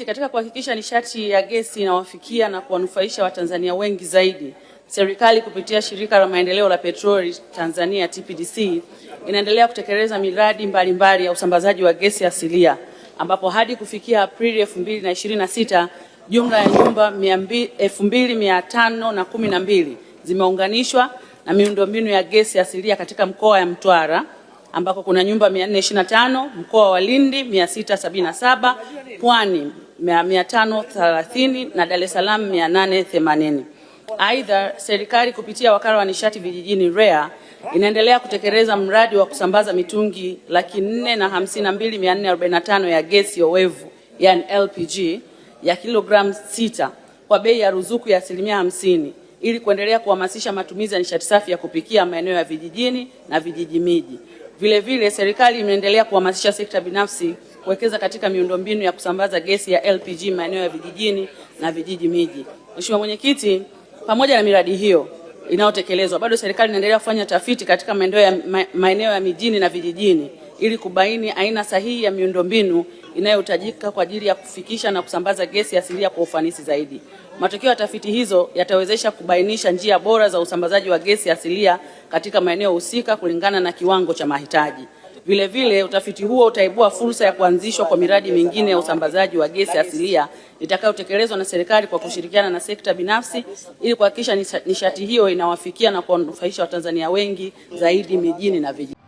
Katika kuhakikisha nishati ya gesi inawafikia na kuwanufaisha Watanzania wengi zaidi, serikali kupitia Shirika la Maendeleo la Petroli Tanzania TPDC inaendelea kutekeleza miradi mbalimbali ya usambazaji wa gesi asilia, ambapo hadi kufikia Aprili 2026 jumla ya nyumba 2512 zimeunganishwa na miundombinu ya gesi asilia katika mkoa wa Mtwara, ambako kuna nyumba 425, mkoa wa Lindi 677, Pwani 530 na Dar es Salaam 880. Aidha, serikali kupitia wakala wa nishati vijijini REA inaendelea kutekeleza mradi wa kusambaza mitungi 452,445 ya gesi oevu yani LPG ya kilogramu 6 kwa bei ya ruzuku ya 50% ili kuendelea kuhamasisha matumizi ya nishati safi ya kupikia maeneo ya vijijini na vijiji miji. Vile vile serikali imeendelea kuhamasisha sekta binafsi kuwekeza katika miundombinu ya kusambaza gesi ya LPG maeneo ya vijijini na vijiji miji. Mheshimiwa Mwenyekiti, pamoja na miradi hiyo inayotekelezwa, bado serikali inaendelea kufanya tafiti katika maeneo ya mijini na vijijini ili kubaini aina sahihi ya miundombinu inayohitajika kwa ajili ya kufikisha na kusambaza gesi asilia kwa ufanisi zaidi. Matokeo ya tafiti hizo yatawezesha kubainisha njia bora za usambazaji wa gesi asilia katika maeneo husika kulingana na kiwango cha mahitaji. Vile vile utafiti huo utaibua fursa ya kuanzishwa kwa miradi mingine ya usambazaji wa gesi asilia itakayotekelezwa na serikali kwa kushirikiana na sekta binafsi ili kuhakikisha nishati hiyo inawafikia na kuwanufaisha Watanzania wengi zaidi mijini na vijijini.